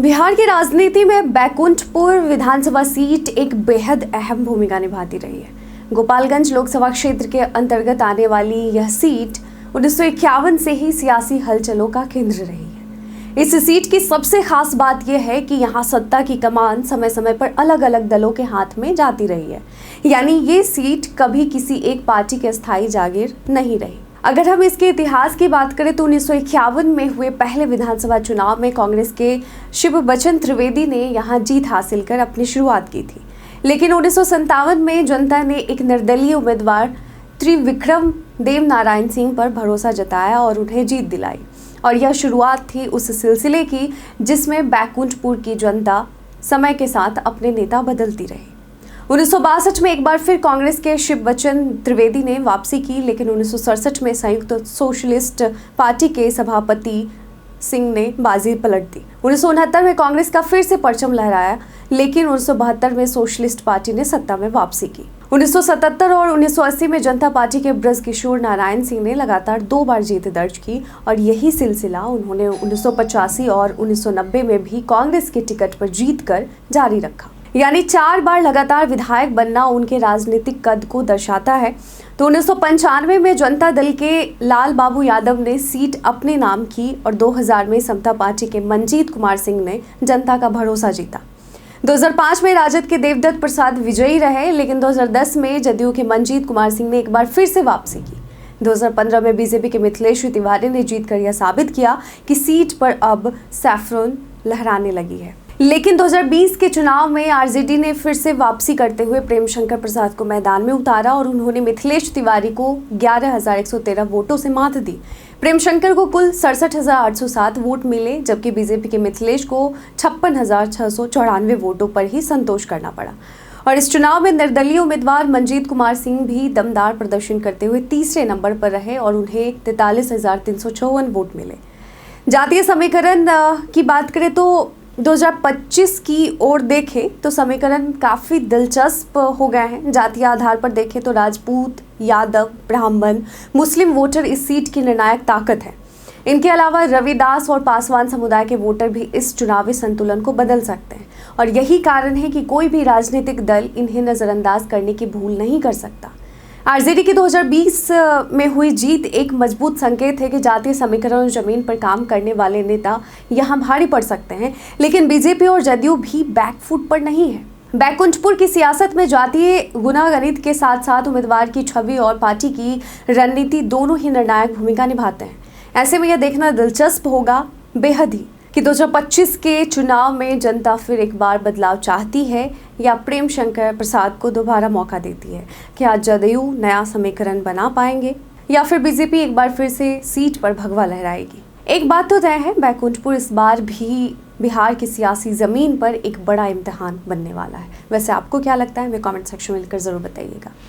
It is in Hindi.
बिहार की राजनीति में बैकुंठपुर विधानसभा सीट एक बेहद अहम भूमिका निभाती रही है। गोपालगंज लोकसभा क्षेत्र के अंतर्गत आने वाली यह सीट 1951 से ही सियासी हलचलों का केंद्र रही है। इस सीट की सबसे खास बात यह है कि यहाँ सत्ता की कमान समय समय पर अलग अलग दलों के हाथ में जाती रही है, यानी ये सीट कभी किसी एक पार्टी के स्थायी जागीर नहीं रही। अगर हम इसके इतिहास की बात करें तो 1951 में हुए पहले विधानसभा चुनाव में कांग्रेस के शिव बचन त्रिवेदी ने यहां जीत हासिल कर अपनी शुरुआत की थी, लेकिन 1957 में जनता ने एक निर्दलीय उम्मीदवार त्रिविक्रम देव नारायण सिंह पर भरोसा जताया और उन्हें जीत दिलाई। और यह शुरुआत थी उस सिलसिले की जिसमें बैकुंठपुर की जनता समय के साथ अपने नेता बदलती रही। 1962 में एक बार फिर कांग्रेस के शिव बचन त्रिवेदी ने वापसी की, लेकिन 1967 में संयुक्त सोशलिस्ट पार्टी के सभापति सिंह ने बाजी पलट दी। 1969 में कांग्रेस का फिर से परचम लहराया, लेकिन 1972 में सोशलिस्ट पार्टी ने सत्ता में वापसी की। 1977 और 1980 में जनता पार्टी के ब्रज किशोर नारायण सिंह ने लगातार 2 बार जीत दर्ज की और यही सिलसिला उन्होंने 1985 और 1990 में भी कांग्रेस के टिकट पर जीत कर जारी रखा। यानी 4 बार लगातार विधायक बनना उनके राजनीतिक कद को दर्शाता है। तो 1995 में जनता दल के लाल बाबू यादव ने सीट अपने नाम की और 2000 में समता पार्टी के मंजीत कुमार सिंह ने जनता का भरोसा जीता। 2005 में राजद के देवदत्त प्रसाद विजयी रहे, लेकिन 2010 में जदयू के मंजीत कुमार सिंह ने एक बार फिर से वापसी की। 2015 में बीजेपी के मिथिलेश तिवारी ने जीतकर यह साबित किया कि सीट पर अब सैफरन लहराने लगी है। लेकिन 2020 के चुनाव में आरजेडी ने फिर से वापसी करते हुए प्रेम शंकर प्रसाद को मैदान में उतारा और उन्होंने मिथिलेश तिवारी को 11,113 वोटों से मात दी। प्रेम शंकर को कुल 67,807 वोट मिले, जबकि बीजेपी के मिथिलेश को 56,694 वोटों पर ही संतोष करना पड़ा। और इस चुनाव में निर्दलीय उम्मीदवार मंजीत कुमार सिंह भी दमदार प्रदर्शन करते हुए तीसरे नंबर पर रहे और उन्हें 43,354 वोट मिले। जातीय समीकरण की बात करें तो 2025 की ओर देखें तो समीकरण काफ़ी दिलचस्प हो गए हैं। जातीय आधार पर देखें तो राजपूत, यादव, ब्राह्मण, मुस्लिम वोटर इस सीट की निर्णायक ताकत है। इनके अलावा रविदास और पासवान समुदाय के वोटर भी इस चुनावी संतुलन को बदल सकते हैं और यही कारण है कि कोई भी राजनीतिक दल इन्हें नज़रअंदाज करने की भूल नहीं कर सकता। आरजेडी की 2020 में हुई जीत एक मजबूत संकेत है कि जातीय समीकरण और जमीन पर काम करने वाले नेता यहां भारी पड़ सकते हैं, लेकिन बीजेपी और जदयू भी बैकफुट पर नहीं है। बैकुंठपुर की सियासत में जातीय गुनागणित के साथ साथ उम्मीदवार की छवि और पार्टी की रणनीति दोनों ही निर्णायक भूमिका निभाते हैं। ऐसे में यह देखना दिलचस्प होगा बेहद ही कि 2025 के चुनाव में जनता फिर एक बार बदलाव चाहती है या प्रेम शंकर प्रसाद को दोबारा मौका देती है। क्या जदयू नया समीकरण बना पाएंगे या फिर बीजेपी एक बार फिर से सीट पर भगवा लहराएगी? एक बात तो तय है, बैकुंठपुर इस बार भी बिहार की सियासी ज़मीन पर एक बड़ा इम्तिहान बनने वाला है। वैसे आपको क्या लगता है? हमें कमेंट सेक्शन में लिखकर ज़रूर बताइएगा।